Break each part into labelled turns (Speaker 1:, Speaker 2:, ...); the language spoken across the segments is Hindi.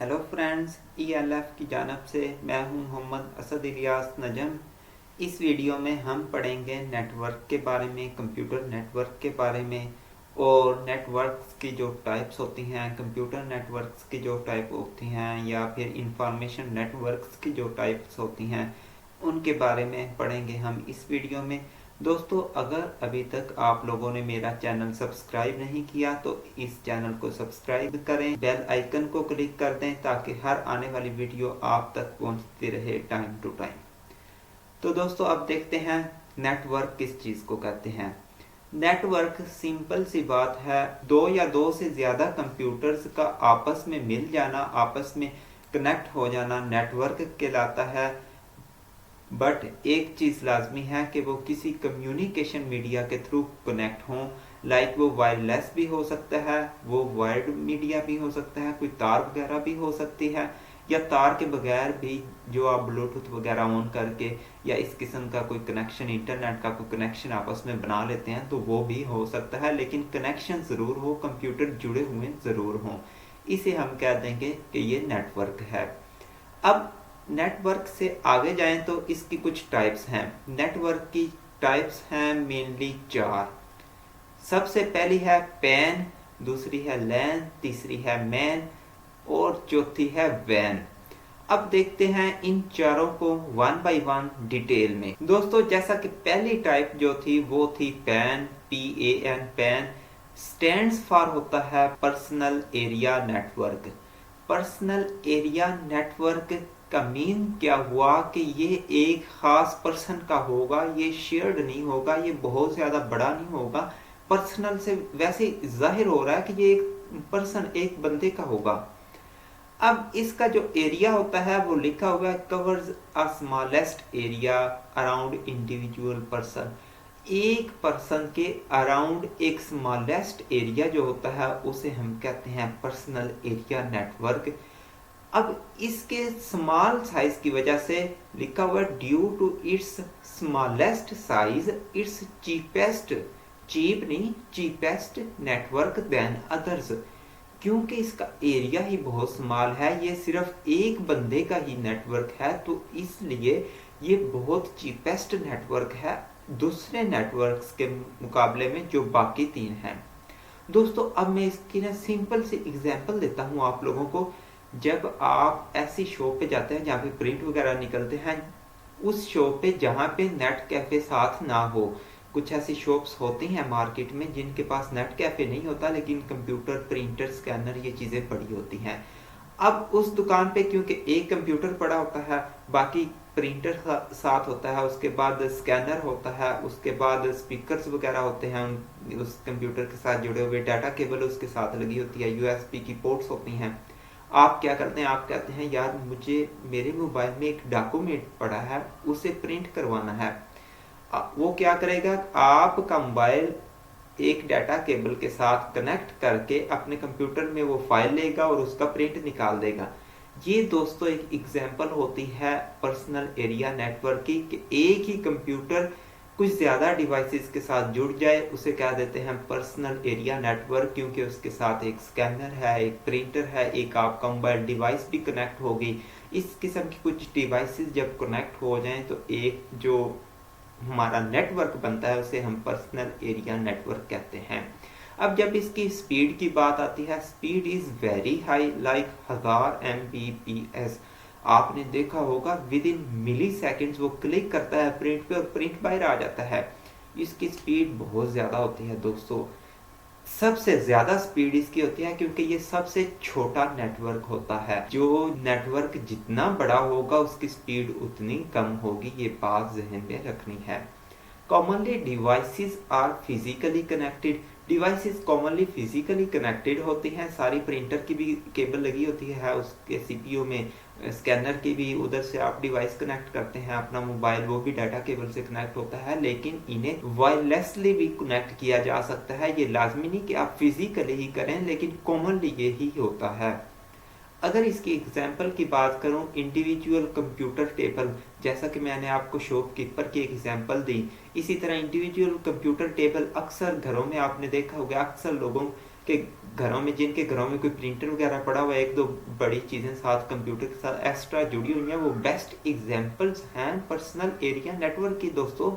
Speaker 1: हेलो फ्रेंड्स, ELF की जानब से मैं हूं मोहम्मद असद इलियास नजम। इस वीडियो में हम पढ़ेंगे नेटवर्क के बारे में, कंप्यूटर नेटवर्क के बारे में और नेटवर्क्स की जो टाइप्स होती हैं, कंप्यूटर नेटवर्क्स की जो टाइप होती हैं या फिर इंफॉर्मेशन नेटवर्क्स की जो टाइप्स होती हैं उनके बारे में पढ़ेंगे हम इस वीडियो में। दोस्तों, अगर अभी तक आप लोगों ने मेरा चैनल सब्सक्राइब नहीं किया तो इस चैनल को सब्सक्राइब करें, बेल आइकन को क्लिक कर दें ताकि हर आने वाली वीडियो आप तक पहुंचती रहे टाइम टू टाइम। तो दोस्तों, अब देखते हैं नेटवर्क किस चीज़ को कहते हैं। नेटवर्क सिंपल सी बात है, दो या दो से ज़्यादा कंप्यूटर्स का आपस में मिल जाना, आपस में कनेक्ट हो जाना नेटवर्क कहलाता है। बट एक चीज़ लाजमी है कि वो किसी कम्युनिकेशन मीडिया के थ्रू कनेक्ट हों। लाइक वो वायरलेस भी हो सकता है, वो वायर्ड मीडिया भी हो सकता है, कोई तार वगैरह भी हो सकती है, या तार के बगैर भी जो आप ब्लूटूथ वगैरह ऑन करके या इस किस्म का कोई कनेक्शन, इंटरनेट का कोई कनेक्शन आपस में बना लेते हैं तो वो भी हो सकता है। लेकिन कनेक्शन ज़रूर हो, कंप्यूटर जुड़े हुए ज़रूर हों। इसे हम कह देंगे कि ये नेटवर्क है। अब नेटवर्क से आगे जाएं तो इसकी कुछ टाइप्स हैं। नेटवर्क की टाइप्स हैं मेनली चार। सबसे पहली है पैन, दूसरी है लैन, तीसरी है मैन और चौथी है वैन। अब देखते हैं इन चारों को वन बाय वन डिटेल में। दोस्तों, जैसा कि पहली टाइप जो थी वो थी pan, PAN, pan stands for होता है personal area network. Personal area network का मीन क्या हुआ कि ये एक खास पर्सन का होगा, ये शेयर्ड नहीं होगा, ये बहुत ज़्यादा बड़ा नहीं होगा। पर्सनल से वैसे जाहिर हो रहा है कि ये एक पर्सन, एक बंदे का होगा। अब इसका जो एरिया होता है वो लिखा हुआ है covers a smallest area around individual person. एक पर्सन के अराउंड एक स्मॉलेस्ट एरिया जो होता है उसे हम कहते हैं पर्सनल एरिया नेटवर्क। अब इसके स्मॉल साइज की वजह से लिखा हुआ due to its smallest size its cheapest, cheap नहीं चीपेस्ट नेटवर्क देन अदर्स। क्योंकि इसका एरिया ही बहुत स्मॉल है, ये सिर्फ एक बंदे का ही नेटवर्क है, तो इसलिए ये बहुत चीपेस्ट नेटवर्क है दूसरे नेटवर्क्स के मुकाबले में जो बाकी तीन हैं। दोस्तों, अब मैं इसकी ना सिंपल सी एग्जांपल देता हूँ आप लोगों को। जब आप ऐसी शॉप पे जाते हैं जहाँ पे प्रिंट वगैरह निकलते हैं, उस शॉप पे जहाँ पे नेट कैफे साथ ना हो, कुछ ऐसी शॉप्स होती हैं मार्केट में जिनके पास नेट कैफे नहीं होता लेकिन कंप्यूटर, प्रिंटर, स्कैनर ये चीज़ें पड़ी होती हैं। अब उस दुकान पे क्योंकि एक कंप्यूटर पड़ा होता है, बाकी प्रिंटर साथ होता है, उसके बाद स्कैनर होता है, उसके बाद स्पीकर्स वगैरह होते हैं उस कंप्यूटर के साथ जुड़े हुए, डाटा केबल उसके साथ लगी होती है, USB की पोर्ट्स होती हैं। आप क्या करते हैं, आप कहते हैं यार मुझे मेरे मोबाइल में एक डॉक्यूमेंट पड़ा है, उसे प्रिंट करवाना है। वो क्या करेगा, आपका मोबाइल एक डाटा केबल के साथ कनेक्ट करके अपने कंप्यूटर में वो फाइल लेगा और उसका प्रिंट निकाल देगा। ये दोस्तों एक एग्जांपल होती है पर्सनल एरिया नेटवर्क की, कि एक ही कंप्यूटर कुछ ज़्यादा डिवाइसेस के साथ जुड़ जाए उसे कह देते हैं पर्सनल एरिया नेटवर्क, क्योंकि उसके साथ एक स्कैनर है, एक प्रिंटर है, एक आपका मोबाइल डिवाइस भी कनेक्ट होगी। इस किस्म की कुछ डिवाइसेस जब कनेक्ट हो जाएं तो एक जो हमारा नेटवर्क बनता है उसे हम पर्सनल एरिया नेटवर्क कहते हैं। अब जब इसकी स्पीड की बात आती है, speed is very high, like 1000 Mbps। आपने देखा होगा विद इन मिली सेकेंड्स वो क्लिक करता है प्रिंट पे और प्रिंट बाहर आ जाता है। इसकी स्पीड बहुत ज़्यादा होती है दोस्तों। सबसे ज़्यादा स्पीड इसकी होती है क्योंकि ये सबसे छोटा नेटवर्क होता है। जो नेटवर्क जितना बड़ा होगा उसकी स्पीड उतनी कम होगी, ये बात जहन में रखनी है। Commonly devices are physically connected. Devices commonly physically connected होती हैं। सारी प्रिंटर की भी केबल लगी होती है उसके CPU में, स्कैनर की भी, उधर से आप डिवाइस कनेक्ट करते हैं अपना मोबाइल, वो भी डाटा केबल से कनेक्ट होता है। लेकिन इन्हें वायरलेसली भी कनेक्ट किया जा सकता है। ये लाजमी नहीं कि आप फिजिकली ही करें, लेकिन कॉमनली ये ही होता है। अगर इसकी एग्जाम्पल की बात करूं, इंडिविजुअल कंप्यूटर टेबल, जैसा कि मैंने आपको शॉपकीपर की एग्जाम्पल दी, इसी तरह इंडिविजुअल कंप्यूटर टेबल अक्सर घरों में आपने देखा होगा, अक्सर लोगों कि जिनके घरों में कोई प्रिंटर वगैरह पड़ा हुआ है, एक दो बड़ी चीज़ें साथ कंप्यूटर के साथ एक्स्ट्रा जुड़ी हुई हैं, वो बेस्ट एग्जांपल्स हैं पर्सनल एरिया नेटवर्क की दोस्तों।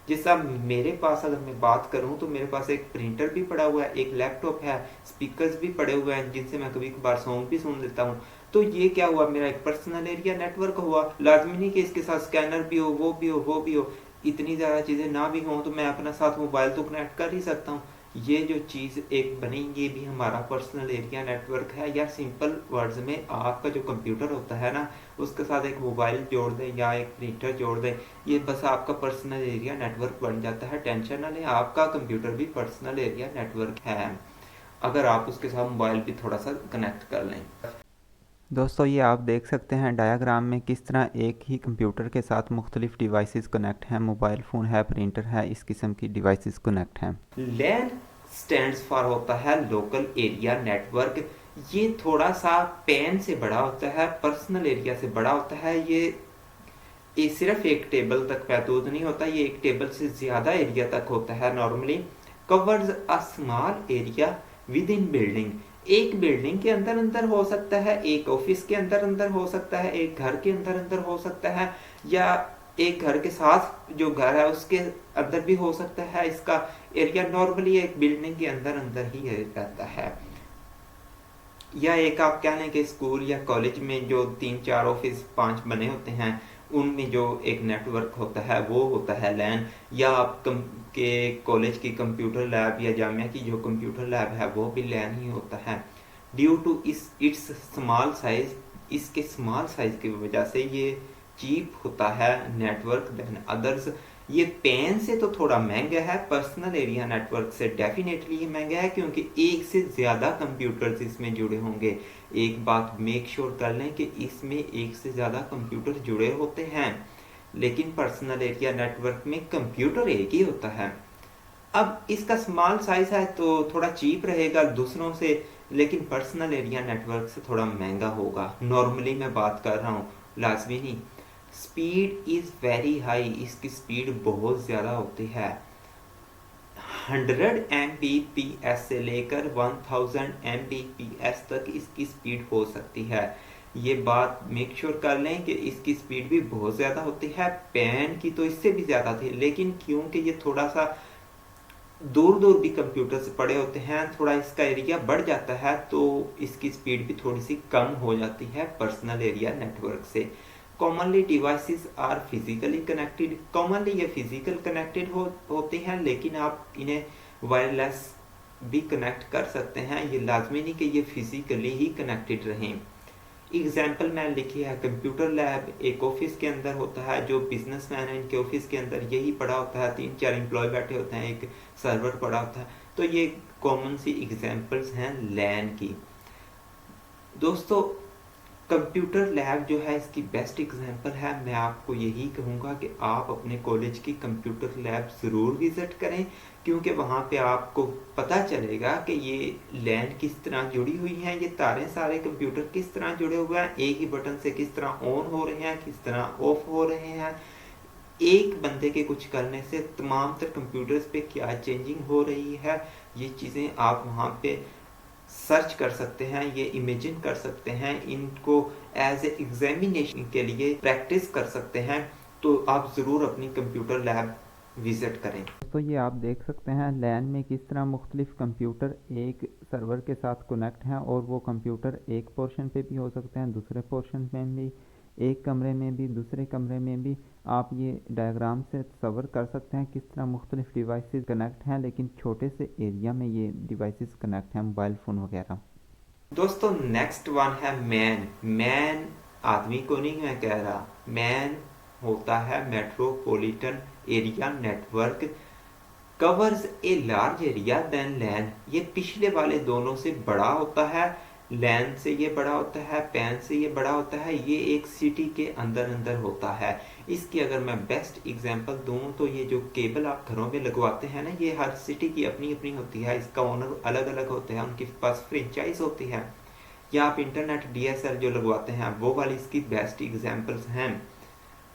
Speaker 1: जैसा मेरे पास अगर मैं बात करूं तो मेरे पास एक प्रिंटर भी पड़ा हुआ है, एक लैपटॉप है, स्पीकर्स भी पड़े हुए हैं जिनसे मैं कभी कभार सॉन्ग भी सुन लेता हूं। तो ये क्या हुआ, मेरा एक पर्सनल एरिया नेटवर्क हुआ। लाजमी नहीं कि इसके साथ स्कैनर भी हो, वो भी हो, वो भी हो। इतनी ज़्यादा चीज़ें ना भी हों तो मैं अपना साथ मोबाइल तो कनेक्ट कर ही सकता हूँ। ये जो चीज़ एक बनी, ये भी हमारा पर्सनल एरिया नेटवर्क है। या सिंपल वर्ड्स में आपका जो कंप्यूटर होता है ना, उसके साथ एक मोबाइल जोड़ दें या एक प्रिंटर जोड़ दें, ये बस आपका पर्सनल एरिया नेटवर्क बन जाता है। टेंशन ना लें, आपका कंप्यूटर भी पर्सनल एरिया नेटवर्क है, अगर आप उसके साथ मोबाइल भी थोड़ा सा कनेक्ट कर लें। दोस्तों ये आप देख सकते हैं डायग्राम में किस तरह एक ही कंप्यूटर के साथ मुख्तलिफ डिवाइसेस कनेक्ट हैं। मोबाइल फ़ोन है, प्रिंटर है, इस किस्म की डिवाइसेस कनेक्ट हैं। लैन स्टैंड्स फॉर होता है लोकल एरिया नेटवर्क। ये थोड़ा सा पैन से बड़ा होता है, पर्सनल एरिया से बड़ा होता है। ये सिर्फ एक टेबल तक महदूद नहीं होता, ये एक टेबल से ज़्यादा एरिया तक होता है। Normally covers a small area with in building. एक बिल्डिंग के अंदर अंदर हो सकता है, एक ऑफिस के अंदर अंदर हो सकता है, एक घर के अंदर अंदर हो सकता है, या एक घर के साथ जो घर है उसके अंदर भी हो सकता है। इसका एरिया नॉर्मली एक बिल्डिंग के अंदर अंदर ही रहता है। या एक आप कह लें कि स्कूल या कॉलेज में जो 3-4 ऑफिस 5 बने होते हैं, उनमें जो एक नेटवर्क होता है वो होता है लैन। या आप के कॉलेज की कंप्यूटर लैब या जामिया की जो कंप्यूटर लैब है वो भी लैन ही होता है। Due to its small size, इसके स्मॉल साइज की वजह से ये चीप होता है नेटवर्क देन अदर्स। ये पेन से तो थोड़ा महंगा है, पर्सनल एरिया नेटवर्क से डेफिनेटली ये महंगा है, क्योंकि एक से ज़्यादा कंप्यूटर्स इसमें जुड़े होंगे। एक बात मेक श्योर कर लें कि इसमें एक से ज़्यादा कंप्यूटर जुड़े होते हैं, लेकिन पर्सनल एरिया नेटवर्क में कंप्यूटर एक ही होता है। अब इसका स्मॉल साइज है तो थोड़ा चीप रहेगा दूसरों से, लेकिन पर्सनल एरिया नेटवर्क से थोड़ा महंगा होगा। नॉर्मली मैं बात कर रहा हूँ, लाजमी नहीं। स्पीड इज़ वेरी हाई, इसकी स्पीड बहुत ज़्यादा होती है। 100 Mbps से लेकर 1000 Mbps तक इसकी स्पीड हो सकती है। ये बात मेक श्योर कर लें कि इसकी स्पीड भी बहुत ज़्यादा होती है। पेन की तो इससे भी ज़्यादा थी, लेकिन क्योंकि ये थोड़ा सा दूर दूर भी कंप्यूटर से पड़े होते हैं, थोड़ा इसका एरिया बढ़ जाता है, तो इसकी स्पीड भी थोड़ी सी कम हो जाती है पर्सनल एरिया नेटवर्क से। Commonly devices are physically connected. Commonly ये फिजिकल कनेक्टेड होते हैं, लेकिन आप इन्हें वायरलेस भी कनेक्ट कर सकते हैं। ये लाजमी नहीं कि ये फिजिकली ही कनेक्टेड रहें। एग्जाम्पल मैंने लिखी है, कंप्यूटर लैब एक ऑफिस के अंदर होता है। जो बिजनेसमैन है इनके ऑफिस के अंदर यही पड़ा होता है, 3-4 एम्प्लॉय बैठे होते हैं, एक सर्वर पड़ा होता है। तो ये कॉमन सी एग्जाम्पल्स हैं लैन की। दोस्तों कंप्यूटर लैब जो है इसकी बेस्ट एग्जांपल है। मैं आपको यही कहूँगा कि आप अपने कॉलेज की कंप्यूटर लैब ज़रूर विज़िट करें, क्योंकि वहाँ पे आपको पता चलेगा कि ये लैन किस तरह जुड़ी हुई हैं, ये तारें सारे कंप्यूटर किस तरह जुड़े हुए हैं, एक ही बटन से किस तरह ऑन हो रहे हैं, किस तरह ऑफ हो रहे हैं। एक बंदे के कुछ करने से तमाम तर कंप्यूटर्स पे क्या चेंजिंग हो रही है, ये चीज़ें आप वहाँ पे सर्च कर सकते हैं, ये इमेजिन कर सकते हैं, इनको एज ए एग्जामिनेशन के लिए प्रैक्टिस कर सकते हैं। तो आप ज़रूर अपनी कंप्यूटर लैब विज़िट करें। तो ये आप देख सकते हैं लैन में किस तरह मुख्तलिफ कंप्यूटर एक सर्वर के साथ कनेक्ट हैं, और वो कंप्यूटर एक पोर्शन पे भी हो सकते हैं, दूसरे पोर्शन में भी, एक कमरे में भी, दूसरे कमरे में भी। आप ये डायग्राम से तस्वर कर सकते हैं किस तरह मुख्तलिफ डिवाइसेस कनेक्ट हैं, लेकिन छोटे से एरिया में ये डिवाइसेस कनेक्ट हैं, मोबाइल फ़ोन वगैरह। दोस्तों नेक्स्ट वन है मैन। मैन आदमी को नहीं मैं कह रहा, मैन होता है metropolitan area network. Covers a large area than LAN. ये पिछले वाले दोनों से बड़ा होता है, लैन से ये बड़ा होता है, पैन से ये बड़ा होता है। ये एक सिटी के अंदर अंदर होता है। इसकी अगर मैं बेस्ट एग्जांपल दूं तो ये जो केबल आप घरों में लगवाते हैं ना, ये हर सिटी की अपनी अपनी होती है, इसका ओनर अलग अलग होते हैं, उनके पास फ्रेंचाइज होती है। या आप इंटरनेट डीएसएल जो लगवाते हैं वो वाली इसकी बेस्ट एग्जांपल्स हैं।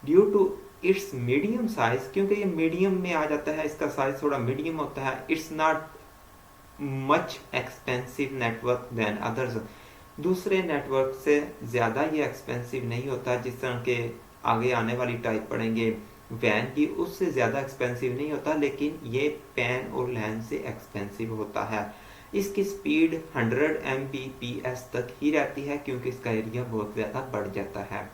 Speaker 1: Due to its medium size, क्योंकि ये मीडियम में आ जाता है, इसका साइज थोड़ा मीडियम होता है। It's not much expensive network than others. दूसरे नेटवर्क से ज़्यादा ये एक्सपेंसिव नहीं होता। जिस तरह के आगे आने वाली टाइप पढ़ेंगे वैन की, उससे ज़्यादा एक्सपेंसिव नहीं होता, लेकिन ये पैन और लैन से एक्सपेंसिव होता है। इसकी स्पीड 100 Mbps तक ही रहती है क्योंकि इसका एरिया बहुत ज़्यादा बढ़ जाता है।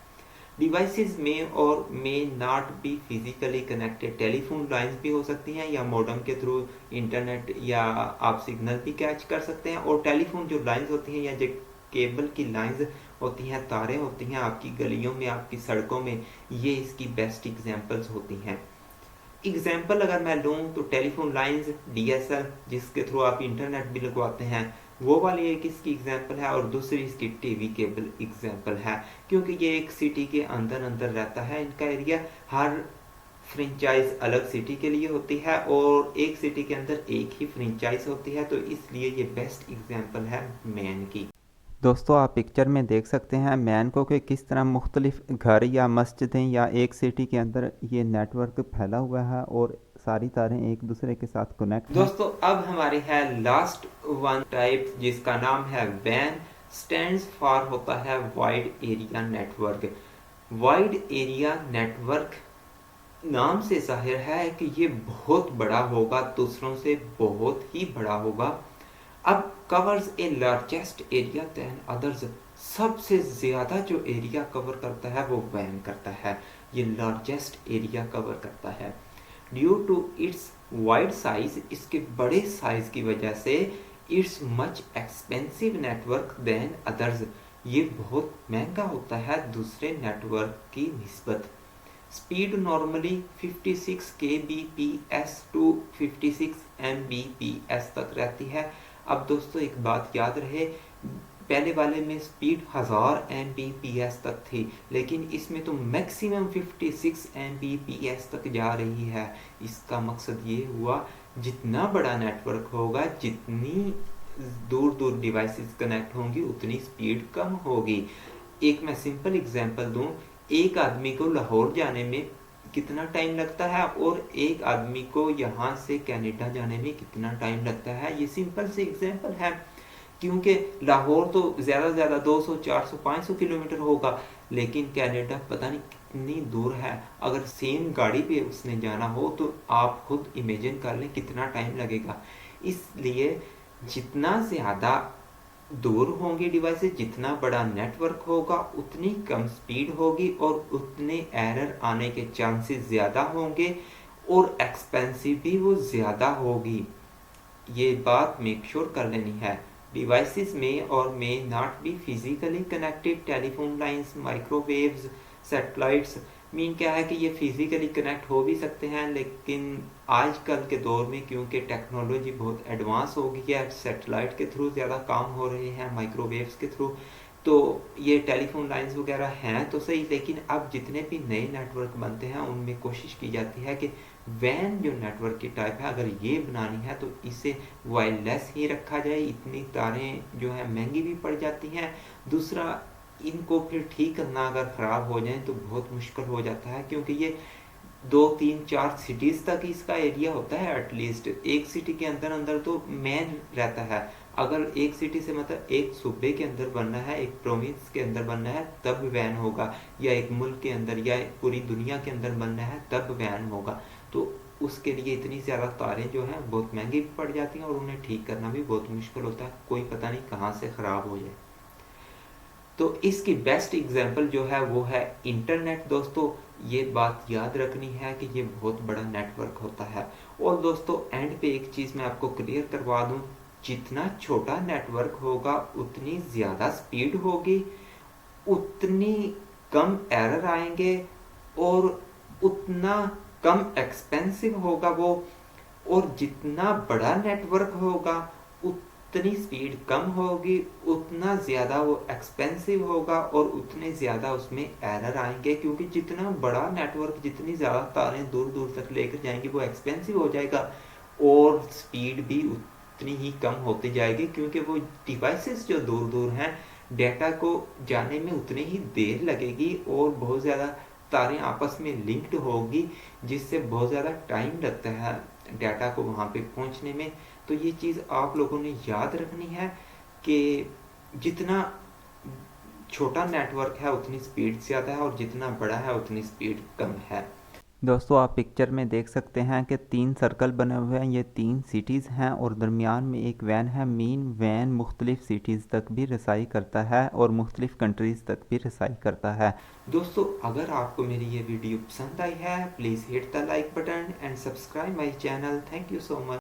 Speaker 1: डिवाइसेस में और may not be physically connected. Telephone lines भी हो सकती हैं या मॉडेम के थ्रू इंटरनेट या आप सिग्नल भी कैच कर सकते हैं। और टेलीफोन जो लाइंस होती हैं या जो केबल की लाइंस होती हैं, तारें होती हैं आपकी गलियों में, आपकी सड़कों में, ये इसकी बेस्ट एग्जांपल्स होती हैं। एग्जाम्पल अगर मैं लूँ तो टेलीफोन लाइंस, DSL जिसके थ्रू आप इंटरनेट भी लगवाते हैं, वो वाली एक इसकी एग्जाम्पल है। और दूसरी इसकी टीवी केबल एग्जाम्पल है, क्योंकि ये एक सिटी के अंदर अंदर रहता है इनका एरिया। हर फ्रेंचाइज अलग सिटी के लिए होती है और एक सिटी के अंदर एक ही फ्रेंचाइज होती है, तो इसलिए ये बेस्ट एग्जाम्पल है मैन की। दोस्तों आप पिक्चर में देख सकते हैं मैन को कि किस तरह मुख्तलिफ घर या मस्जिदें या एक सिटी के अंदर ये नेटवर्क फैला हुआ है और सारी तारें एक दूसरे के साथ कनेक्ट हैं। दोस्तों अब हमारी है लास्ट वन टाइप जिसका नाम है वैन। स्टैंड्स फॉर होता है wide area network. Wide area network नाम से जाहिर है कि ये बहुत बड़ा होगा, दूसरों से बहुत ही बड़ा होगा। अब covers a largest area than others. सबसे ज़्यादा जो एरिया कवर करता है वो वैन करता है। ये लार्जेस्ट एरिया कवर करता है due to its wide size. इसके बड़े साइज की वजह से it's much expensive network than others. ये बहुत महंगा होता है दूसरे नेटवर्क की निस्बत। Speed normally 56 kbps to 56 mbps तक रहती है। अब दोस्तों एक बात याद रहे, पहले वाले में स्पीड 1000 Mbps तक थी, लेकिन इसमें तो मैक्सिमम 56 Mbps तक जा रही है। इसका मकसद ये हुआ जितना बड़ा नेटवर्क होगा, जितनी दूर दूर डिवाइसेस कनेक्ट होंगी, उतनी स्पीड कम होगी। एक मैं सिंपल एग्जांपल दूं, एक आदमी को लाहौर जाने में कितना टाइम लगता है और एक आदमी को यहाँ से कनाडा जाने में कितना टाइम लगता है। ये सिंपल से एग्जांपल है, क्योंकि लाहौर तो ज़्यादा से ज़्यादा 200, 400, 500 किलोमीटर होगा, लेकिन कनाडा पता नहीं कितनी दूर है। अगर सेम गाड़ी पे उसने जाना हो तो आप खुद इमेजिन कर लें कितना टाइम लगेगा। इसलिए जितना ज़्यादा दूर होंगे डिवाइसेस, जितना बड़ा नेटवर्क होगा, उतनी कम स्पीड होगी और उतने एरर आने के चांसेस ज़्यादा होंगे और एक्सपेंसिव भी वो ज़्यादा होगी। ये बात मेक श्योर कर लेनी है। डिवाइसेस में और may not be physically connected. Telephone lines, microwaves, satellites mean क्या है कि ये फिजिकली कनेक्ट हो भी सकते हैं, लेकिन आजकल के दौर में क्योंकि टेक्नोलॉजी बहुत एडवांस हो गई है, सैटेलाइट के थ्रू ज़्यादा काम हो रहे हैं, माइक्रोवेव्स के थ्रू, तो ये टेलीफोन लाइंस वगैरह हैं तो सही, लेकिन अब जितने भी नए नेटवर्क बनते हैं उनमें कोशिश की जाती है कि वैन जो नेटवर्क की टाइप है, अगर ये बनानी है तो इसे वायरलेस ही रखा जाए। इतनी तारें जो है महंगी भी पड़ जाती हैं। दूसरा, इनको फिर ठीक करना अगर ख़राब हो जाए तो बहुत मुश्किल हो जाता है, क्योंकि ये 2, 3, 4 सिटीज़ तक इसका एरिया होता है। एटलीस्ट एक सिटी के अंदर अंदर तो मैन रहता है। अगर एक सिटी से मतलब एक सूबे के अंदर बनना है, एक प्रोविंस के अंदर बनना है, तब वैन होगा, या एक मुल्क के अंदर या पूरी दुनिया के अंदर बनना है तब वैन होगा। तो उसके लिए इतनी ज़्यादा तारें जो हैं बहुत महंगी भी पड़ जाती हैं और उन्हें ठीक करना भी बहुत मुश्किल होता है, कोई पता नहीं कहाँ से ख़राब हो जाए। तो इसकी बेस्ट एग्जांपल जो है वो है इंटरनेट। दोस्तों ये बात याद रखनी है कि ये बहुत बड़ा नेटवर्क होता है। और दोस्तों एंड पे एक चीज़ मैं आपको क्लियर करवा दूं, जितना छोटा नेटवर्क होगा उतनी ज़्यादा स्पीड होगी, उतनी कम एरर आएंगे और उतना कम एक्सपेंसिव होगा वो। और जितना बड़ा नेटवर्क होगा उतनी स्पीड कम होगी, उतना ज़्यादा वो एक्सपेंसिव होगा और उतने ज़्यादा उसमें एरर आएंगे, क्योंकि जितना बड़ा नेटवर्क, जितनी ज़्यादा तारें दूर दूर तक लेकर जाएंगी वो एक्सपेंसिव हो जाएगा और स्पीड भी उतनी ही कम होती जाएगी, क्योंकि वो डिवाइसेस जो दूर दूर हैं डेटा को जाने में उतनी ही देर लगेगी और बहुत ज़्यादा तारें आपस में लिंक्ड होगी, जिससे बहुत ज़्यादा टाइम लगता है डाटा को वहाँ पे पहुँचने में। तो ये चीज़ आप लोगों ने याद रखनी है कि जितना छोटा नेटवर्क है उतनी स्पीड ज़्यादा है और जितना बड़ा है उतनी स्पीड कम है। दोस्तों आप पिक्चर में देख सकते हैं कि 3 सर्कल बने हुए हैं, ये 3 सिटीज़ हैं और दरमियान में एक वैन है। मेन वैन मुख्तलिफ सिटीज़ तक भी रसाई करता है और मुख्तलिफ कंट्रीज़ तक भी रसाई करता है। दोस्तों अगर आपको मेरी ये वीडियो पसंद आई है please hit the like button and subscribe my channel. Thank you so much.